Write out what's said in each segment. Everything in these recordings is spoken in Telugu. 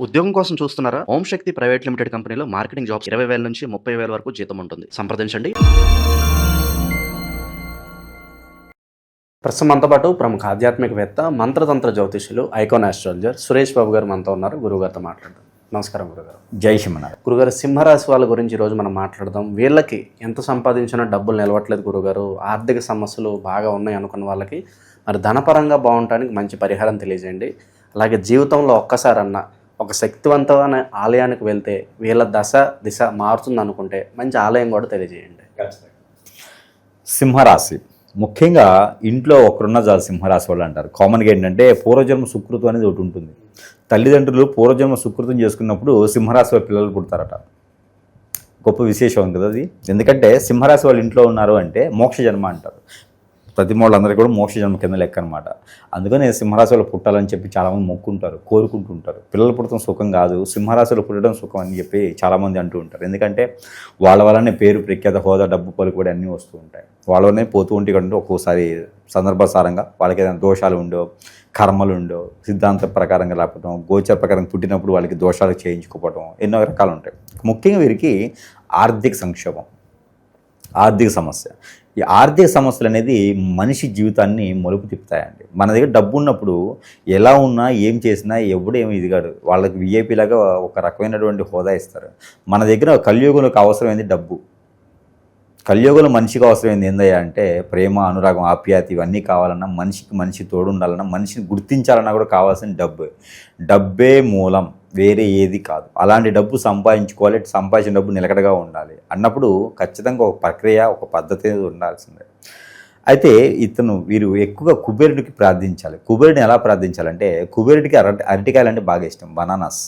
ఉద్యోగం కోసం చూస్తున్నారా? ఓం శక్తి ప్రైవేట్ లిమిటెడ్ కంపెనీలో మార్కెటింగ్ జాబ్స్ 20,000 నుంచి 30,000 వరకు జీతం ఉంటుంది. సంప్రదించండి. ప్రస్తుతం మనతో పాటు ప్రముఖ ఆధ్యాత్మికవేత్త, మంత్రతంత్ర జ్యోతిష్యులు, ఐకాన్ ఆస్ట్రాలజర్ సురేష్ బాబు గారు మనతో ఉన్నారు. గురుగారితో మాట్లాడదాం. నమస్కారం గురుగారు. జై శ్రీమన్నారాయణ. గురుగారు, సింహరాశి వాళ్ళ గురించి ఈరోజు మనం మాట్లాడదాం. వీళ్ళకి ఎంత సంపాదించినా డబ్బులు నిలవట్లేదు గురుగారు, ఆర్థిక సమస్యలు బాగా ఉన్నాయి అనుకున్న వాళ్ళకి మరి ధనపరంగా బాగుండటానికి మంచి పరిహారం తెలియజేయండి. అలాగే జీవితంలో ఒక్కసారన్నా ఒక శక్తివంతమైన ఆలయానికి వెళ్తే వీళ్ళ దిశ మారుతుంది అనుకుంటే మంచి ఆలయం కూడా తెలియజేయండి. సింహరాశి ముఖ్యంగా ఇంట్లో ఒకరున్న చాలు సింహరాశి వాళ్ళు అంటారు. కామన్గా ఏంటంటే పూర్వజన్మ సుకృతం అనేది ఒకటి ఉంటుంది. తల్లిదండ్రులు పూర్వజన్మ సుకృతం చేసుకున్నప్పుడు సింహరాశి వాళ్ళ పిల్లలు పుడతారట. గొప్ప విశేషం కదా అది. ఎందుకంటే సింహరాశి వాళ్ళు ఇంట్లో ఉన్నారు అంటే మోక్ష జన్మ అంటారు. ప్రతి వాళ్ళందరికీ కూడా మోక్ష జన్మ కింద లెక్క అనమాట. అందుకని సింహరాశిలో పుట్టాలని చెప్పి చాలామంది మొక్కుంటారు, కోరుకుంటుంటారు. పిల్లలు పుట్టడం సుఖం కాదు, సింహరాశిలో పుట్టడం సుఖం అని చెప్పి చాలామంది అంటూ ఉంటారు. ఎందుకంటే వాళ్ళ వల్లనే పేరు, ప్రఖ్యాత, హోదా, డబ్బు, పలుకుబడి అన్నీ వస్తూ ఉంటాయి. వాళ్ళనే పోతూ ఉంటే కంటే ఒక్కోసారి సందర్భసారంగా వాళ్ళకి ఏదైనా దోషాలు ఉండో, కర్మలు ఉండో, సిద్ధాంత ప్రకారంగా లేకపోవడం, గోచర ప్రకారం పుట్టినప్పుడు వాళ్ళకి దోషాలు చేయించుకోవడం, ఎన్నో రకాలు ఉంటాయి. ముఖ్యంగా వీరికి ఆర్థిక సంక్షోభం, ఆర్థిక సమస్య. ఈ ఆర్థిక సమస్యలు అనేది మనిషి జీవితాన్ని మలుపు తిప్పుతాయండి. మన దగ్గర డబ్బు ఉన్నప్పుడు ఎలా ఉన్నా ఏం చేసినా ఎవడేమి ఇదిగాడు, వాళ్ళకి విఐపీలాగా ఒక రకమైనటువంటి హోదా ఇస్తారు. మన దగ్గర కలియుగంలోకి అవసరమైంది డబ్బు. కలియుగంలో మనిషికి అవసరమైంది ఏందయ్యా అంటే ప్రేమ, అనురాగం, ఆప్యాయత ఇవన్నీ కావాలన్నా, మనిషికి మనిషి తోడు ఉండాలన్నా, మనిషిని గుర్తించాలన్నా కూడా కావాల్సిన డబ్బే మూలం, వేరే ఏది కాదు. అలాంటి డబ్బు సంపాదించుకోవాలి, సంపాదించిన డబ్బు నిలకడగా ఉండాలి అన్నప్పుడు ఖచ్చితంగా ఒక ప్రక్రియ, ఒక పద్ధతి ఉండాల్సిందే. అయితే వీరు ఎక్కువగా కుబేరుడికి ప్రార్థించాలి. కుబేరుడిని ఎలా ప్రార్థించాలంటే, కుబేరుడికి అరటికాయలు అంటే బాగా ఇష్టం, బనానాస్,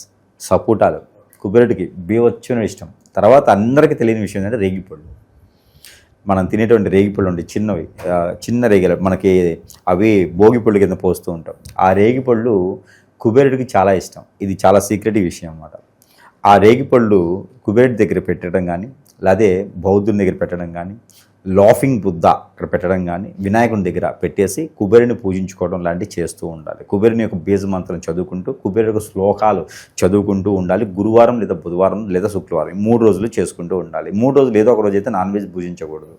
సపోటాలు. కుబేరుడికి బీవచ్చున ఇష్టం. తర్వాత అందరికీ తెలియని విషయం ఏంటంటే రేగిపళ్ళు. మనం తినేటువంటి రేగిపళ్ళు ఉంటాయి, చిన్న రేగిలు, మనకి అవి భోగిపళ్ళు కింద పోస్తూ ఉంటాం. ఆ రేగిపళ్ళు కుబేరుడికి చాలా ఇష్టం. ఇది చాలా సీక్రెట్ విషయం అన్నమాట. ఆ రేగిపళ్ళు కుబేరుడి దగ్గర పెట్టడం కానీ, లేదా బౌద్ధుని దగ్గర పెట్టడం కానీ, లాఫింగ్ బుద్ధ అక్కడ పెట్టడం కానీ, వినాయకుని దగ్గర పెట్టేసి కుబేరుని పూజించుకోవడం లాంటివి చేస్తూ ఉండాలి. కుబేరుని యొక్క బీజ మంత్రం చదువుకుంటూ, కుబేరుని యొక్క శ్లోకాలు చదువుకుంటూ ఉండాలి. గురువారం లేదా బుధవారం లేదా శుక్రవారం 3 రోజులు చేసుకుంటూ ఉండాలి. 3 రోజులు ఏదో ఒక రోజు అయితే నాన్ వెజ్ పూజించకూడదు.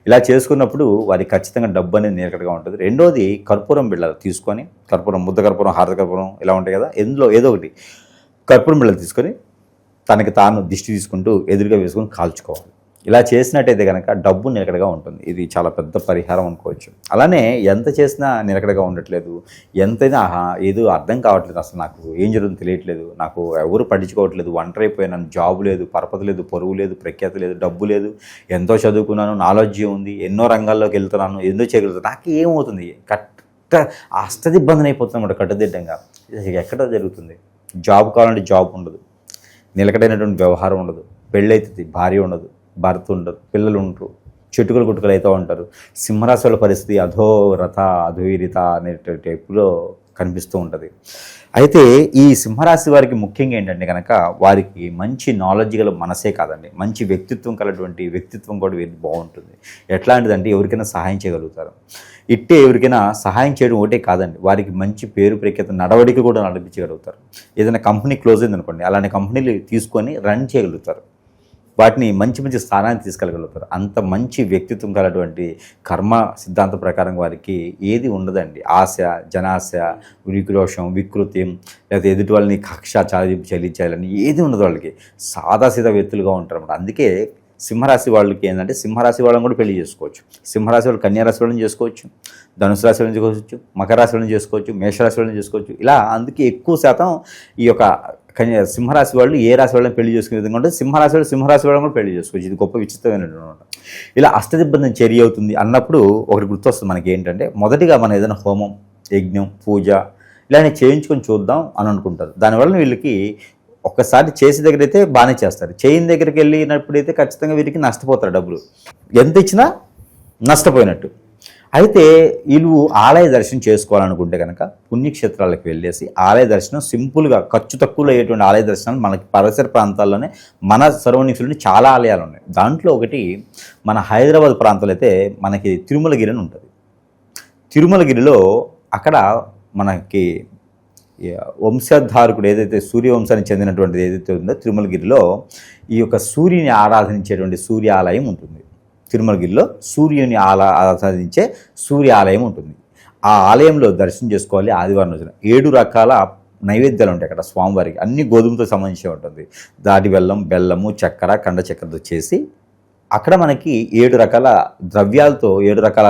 ఇలా చేసుకున్నప్పుడు వారికి ఖచ్చితంగా డబ్బు అనేది నిలకడగా ఉంటుంది. రెండోది, కర్పూరం బిళ్ళలు తీసుకొని, కర్పూరం, ముద్ద కర్పూరం, హారత కర్పూరం ఇలా ఉంటాయి కదా, ఎందులో ఏదో ఒకటి కర్పూరం బిళ్ళలు తీసుకొని తనకి తాను దిష్టి తీసుకుంటూ ఎదురుగా వేసుకొని కాల్చుకోవాలి. ఇలా చేసినట్టయితే కనుక డబ్బు నిలకడగా ఉంటుంది. ఇది చాలా పెద్ద పరిహారం అనుకోవచ్చు. అలానే ఎంత చేసినా నిలకడగా ఉండట్లేదు, ఎంతైనా ఏదో అర్థం కావట్లేదు, అసలు నాకు ఏం జరుగుతుందో తెలియట్లేదు, నాకు ఎవరు పట్టించుకోవట్లేదు, ఒంటరైపోయినాను, జాబ్ లేదు, పరపతి లేదు, పొరుగు లేదు, ప్రఖ్యాత లేదు, డబ్బు లేదు, ఎంతో చదువుకున్నాను, నాలెడ్జ్ ఉంది, ఎన్నో రంగాల్లోకి వెళ్తున్నాను, ఎంతో చేయగలుగుతాను, నాకు ఏమవుతుంది, అష్టదిబ్బంది అయిపోతుంది అన్నమాట. కట్టుదిడ్డంగా ఎక్కడ జరుగుతుంది. జాబ్ కావాలంటే జాబ్ ఉండదు, నిలకడైనటువంటి వ్యవహారం ఉండదు, పెళ్ళైతుంది, భార్య ఉండదు, భర్త ఉండరు, పిల్లలు ఉండరు, చెట్టుకలు గుట్టుకలు అవుతూ ఉంటారు. సింహరాశి వాళ్ళ పరిస్థితి అధోరథ అధోయిరిత అనే టైపులో కనిపిస్తూ ఉంటుంది. అయితే ఈ సింహరాశి వారికి ముఖ్యంగా ఏంటంటే కనుక వారికి మంచి నాలెడ్జ్ గల మనసే కాదండి, మంచి వ్యక్తిత్వం కలటువంటి వ్యక్తిత్వం కూడా వీరికి బాగుంటుంది. ఎట్లాంటిదంటే ఎవరికైనా సహాయం చేయగలుగుతారు. ఎవరికైనా సహాయం చేయడం ఒకటే కాదండి, వారికి మంచి పేరు, ప్రఖ్యాత, నడవడిక కూడా నడిపించగలుగుతారు. ఏదైనా కంపెనీ క్లోజ్ అయిందనుకోండి, అలాంటి కంపెనీలు తీసుకొని రన్ చేయగలుగుతారు. వాటిని మంచి మంచి స్థానాన్ని తీసుకెళ్ళగలుగుతారు. అంత మంచి వ్యక్తిత్వం కలటువంటి కర్మ సిద్ధాంత ప్రకారం వారికి ఏది ఉండదండి. ఆశ, జనాశ, విక్రోషం, వికృత్యం, లేకపోతే ఎదుటి వాళ్ళని కక్ష చెల్లించాలని ఏది ఉండదు. వాళ్ళకి సాదాసీదా వ్యక్తులుగా ఉంటారు అన్నమాట. అందుకే సింహరాశి వాళ్ళకి ఏంటంటే, సింహరాశి వాళ్ళని కూడా పెళ్లి చేసుకోవచ్చు. సింహరాశి వాళ్ళు కన్యారాశి వాళ్ళని చేసుకోవచ్చు, ధనుసు రాశి వాళ్ళని చేసుకోవచ్చు, మకర రాశి వాళ్ళని చేసుకోవచ్చు, మేషరాశి వాళ్ళని చేసుకోవచ్చు. ఇలా అందుకే ఎక్కువ శాతం ఈ యొక్క సింహరాశి వాళ్ళు ఏ రాశి వాళ్ళని పెళ్లి చేసుకునే విధంగా ఉంటే సింహరాశి వాళ్ళని కూడా పెళ్లి చేసుకోవచ్చు. ఇది గొప్ప విచిత్రమైనటువంటి. ఇలా అష్టదిబ్బంది చర్య అవుతుంది అన్నప్పుడు ఒకటి గుర్తొస్తుంది మనకి ఏంటంటే, మొదటిగా మనం ఏదైనా హోమం, యజ్ఞం, పూజ ఇలానే చేయించుకొని చూద్దాం అని అనుకుంటారు. దానివల్ల వీళ్ళకి ఒక్కసారి చేసే దగ్గర అయితే బాగానే చేస్తారు, చేయని దగ్గరికి వెళ్ళినప్పుడైతే ఖచ్చితంగా వీరికి నష్టపోతారు. డబ్బులు ఎంత ఇచ్చినా నష్టపోయినట్టు. అయితే వీళ్ళు ఆలయ దర్శనం చేసుకోవాలనుకుంటే కనుక పుణ్యక్షేత్రాలకు వెళ్ళేసి ఆలయ దర్శనం సింపుల్గా ఖర్చు తక్కువలో అయ్యేటువంటి ఆలయ దర్శనాలు మనకి పరిసర ప్రాంతాల్లోనే మన సరౌండింగ్స్లోనే చాలా ఆలయాలు ఉన్నాయి. దాంట్లో ఒకటి మన హైదరాబాద్ ప్రాంతంలో అయితే మనకి తిరుమలగిరి అని ఉంటుంది. తిరుమలగిరిలో అక్కడ మనకి వంశధారకుడు ఏదైతే సూర్యవంశానికి చెందినటువంటిది ఏదైతే ఉందో తిరుమలగిరిలో ఈ యొక్క సూర్యుని ఆరాధించేటువంటి సూర్య ఆలయం ఉంటుంది. తిరుమలగిరిలో సూర్యుని ఆరాధించే సూర్య ఆలయం ఉంటుంది. ఆ ఆలయంలో దర్శనం చేసుకోవాలి. ఆదివారం రోజున 7 రకాల నైవేద్యాలు ఉంటాయి అక్కడ స్వామివారికి. అన్ని గోధుమతో సంబంధించి ఉంటుంది. దాటి బెల్లం, బెల్లము, చక్కెర, కండ చక్కెరతో చేసి అక్కడ మనకి 7 రకాల ద్రవ్యాలతో, 7 రకాల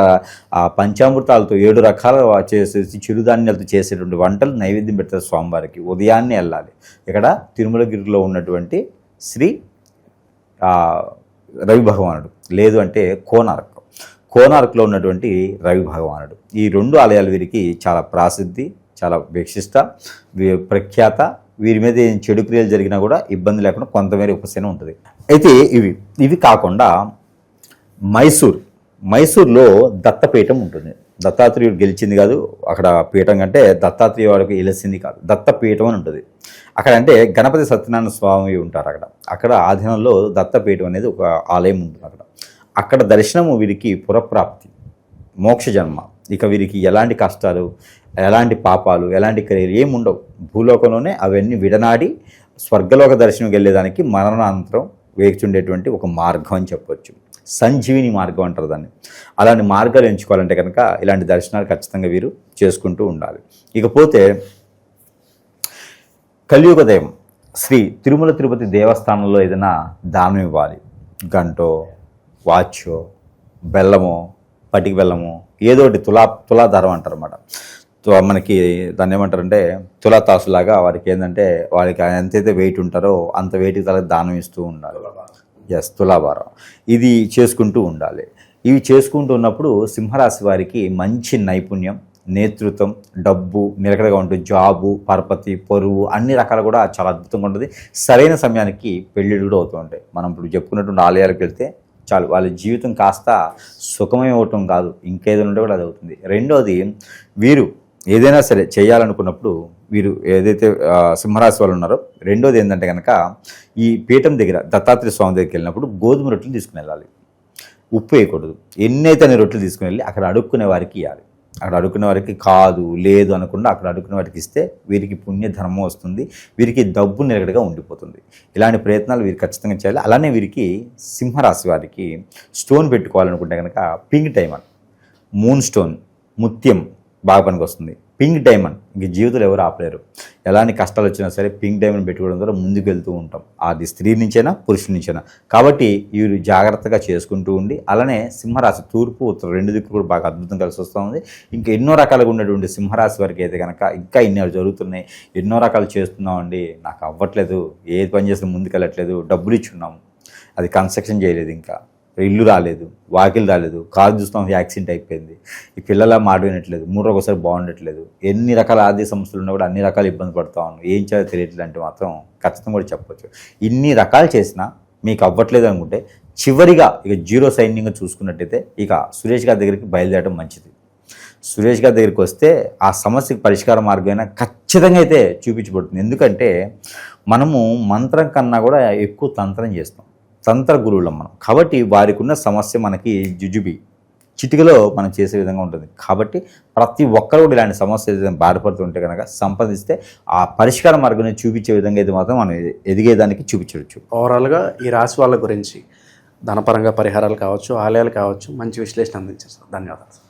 పంచామృతాలతో, 7 రకాల చేసేసి చిరుధాన్యాలతో చేసేటువంటి వంటలు నైవేద్యం పెడతారు స్వామివారికి. ఉదయాన్నే వెళ్ళాలి. ఇక్కడ తిరుమలగిరిలో ఉన్నటువంటి శ్రీ రవి భగవానుడు, లేదు అంటే కోనార్క్లో ఉన్నటువంటి రవి భగవానుడు. ఈ 2 ఆలయాలు వీరికి చాలా ప్రాసిద్ధి, చాలా విశిష్ట, ప్రఖ్యాత. వీరి మీద ఏం చెడు క్రియలు జరిగినా కూడా ఇబ్బంది లేకుండా కొంతమేర ఉపశమనం ఉంటుంది. అయితే ఇవి కాకుండా మైసూర్లో దత్తపీఠం ఉంటుంది. దత్తాత్రేయుడు గెలిచింది కాదు అక్కడ పీఠం, కంటే దత్తాత్రేయ వాడికి గెలిచింది కాదు, దత్తపీఠం అని ఉంటుంది అక్కడ. అంటే గణపతి సత్యనారాయణ స్వామి ఉంటారు అక్కడ ఆధీనంలో దత్తపీఠం అనేది ఒక ఆలయం ఉంటుంది అక్కడ దర్శనము వీరికి పురప్రాప్తి, మోక్ష జన్మ. ఇక వీరికి ఎలాంటి కష్టాలు, ఎలాంటి పాపాలు, ఎలాంటి క్రియలు ఏముండవు. భూలోకంలోనే అవన్నీ విడనాడి స్వర్గలోక దర్శనం వెళ్ళేదానికి మరణానంతరం వేచుండేటువంటి ఒక మార్గం అని చెప్పవచ్చు. సంజీవిని మార్గం అంటారు దాన్ని. అలాంటి మార్గాలు ఎంచుకోవాలంటే కనుక ఇలాంటి దర్శనాలు ఖచ్చితంగా వీరు చేసుకుంటూ ఉండాలి. ఇకపోతే కలియుగ దైవం శ్రీ తిరుమల తిరుపతి దేవస్థానంలో ఏదైనా దానం ఇవ్వాలి. గంటో, వాచో, బెల్లమో, పటిక బెల్లము, ఏదోటి తులాధారం అంటారు అన్నమాట. మనకి దాన్ని ఏమంటారంటే తులాతాసులాగా వారికి ఏంటంటే వారికి ఎంతైతే వెయిట్ ఉంటారో అంత వెయిట్కి తల దానం ఇస్తూ ఉండాలి. తులాభారం. ఇది చేసుకుంటూ ఉండాలి. ఇవి చేసుకుంటూ ఉన్నప్పుడు సింహరాశి వారికి మంచి నైపుణ్యం, నేతృత్వం, డబ్బు నిలకడగా ఉంటుంది. జాబు, పరపతి, పరువు అన్ని రకాలు కూడా చాలా అద్భుతంగా ఉంటుంది. సరైన సమయానికి పెళ్ళిళ్ళు కూడా అవుతూ ఉంటాయి. మనం ఇప్పుడు చెప్పుకున్నటువంటి ఆలయాలకు వెళ్తే చాలు, వాళ్ళ జీవితం కాస్త సుఖమయం అవటం కాదు, ఇంకేదైనా ఉంటే కూడా అది అవుతుంది. రెండోది, వీరు ఏదైనా సరే చేయాలనుకున్నప్పుడు వీరు ఏదైతే సింహరాశి వాళ్ళు ఉన్నారో, రెండోది ఏంటంటే కనుక ఈ పీఠం దగ్గర దత్తాత్రేయ స్వామి దగ్గరికి వెళ్ళినప్పుడు గోధుమ రొట్టెలు తీసుకుని వెళ్ళాలి. ఉప్పు వేయకూడదు. ఎన్నైతే అన్ని రొట్టెలు తీసుకుని వెళ్ళి అక్కడ అడుక్కునే వారికి ఇవ్వాలి. అక్కడ అడుక్కునే వారికి కాదు లేదు అనకుండా అక్కడ అడుక్కునే వారికి ఇస్తే వీరికి పుణ్యధర్మం వస్తుంది, వీరికి డబ్బు నిలకడగా ఉండిపోతుంది. ఇలాంటి ప్రయత్నాలు వీరు ఖచ్చితంగా చేయాలి. అలానే వీరికి సింహరాశి వారికి స్టోన్ పెట్టుకోవాలనుకుంటే కనుక పింక్ డైమండ్, మూన్ స్టోన్, ముత్యం బాగా పనికి వస్తుంది. పింక్ డైమండ్ ఇంక జీవితంలో ఎవరు ఆపలేరు. ఎలాంటి కష్టాలు వచ్చినా సరే పింక్ డైమండ్ పెట్టుకోవడం ద్వారా ముందుకు వెళ్తూ ఉంటాం. అది స్త్రీ నుంచైనా పురుషుల నుంచైనా. కాబట్టి వీరు జాగ్రత్తగా చేసుకుంటూ ఉండి, అలానే సింహరాశి తూర్పు ఉత్తరం 2 దిక్కులు కూడా బాగా అద్భుతం కలిసి వస్తూ ఉంది. ఇంకా ఎన్నో రకాలుగా ఉన్నటువంటి సింహరాశి వారికి అయితే కనుక ఇంకా ఇన్ని జరుగుతున్నాయి, ఎన్నో రకాలు చేస్తున్నామండి, నాకు అవ్వట్లేదు, ఏది పని చేసినా ముందుకు వెళ్ళట్లేదు, డబ్బులు ఇచ్చున్నాము, అది కన్స్ట్రక్షన్ చేయలేదు, ఇంకా ఇల్లు రాలేదు, వాకిలు రాలేదు, కారు చూస్తాం యాక్సిడెంట్ అయిపోయింది, ఈ పిల్లల మాట వినట్లేదు, 3 రోజులు ఒకసారి బాగుండట్లేదు, ఎన్ని రకాల ఆర్థిక సమస్యలు ఉన్నా కూడా అన్ని రకాల ఇబ్బంది పడుతూ ఉన్నాం, ఏం చేయాలో తెలియట్లేదు అంటే మాత్రం ఖచ్చితంగా కూడా చెప్పవచ్చు. ఇన్ని రకాలు చేసినా మీకు అవ్వట్లేదు అనుకుంటే చివరిగా ఇక 0 సైన్యంగా చూసుకున్నట్టయితే ఇక సురేష్ గారి దగ్గరికి బయలుదేరడం మంచిది. సురేష్ గారి దగ్గరికి వస్తే ఆ సమస్యకు పరిష్కార మార్గమైనా ఖచ్చితంగా అయితే చూపించబడుతుంది. ఎందుకంటే మనము మంత్రం కన్నా కూడా ఎక్కువ తంత్రం చేస్తాం, తంత్ర గురువులం మనం. కాబట్టి వారికి ఉన్న సమస్య మనకి జుజుబి చిటికలో మనం చేసే విధంగా ఉంటుంది. కాబట్టి ప్రతి ఒక్కరు కూడా ఇలాంటి సమస్య ఏదైనా బాధపడుతుంటే కనుక సంపాదిస్తే ఆ పరిష్కార మార్గాన్ని చూపించే విధంగా అయితే మాత్రం మనం ఎదిగేదానికి చూపించవచ్చు. ఓవరాల్గా ఈ రాశి వాళ్ళ గురించి ధనపరంగా పరిహారాలు కావచ్చు, ఆలయాలు కావచ్చు, మంచి విశ్లేషణ అందించారు సార్. ధన్యవాదాలు.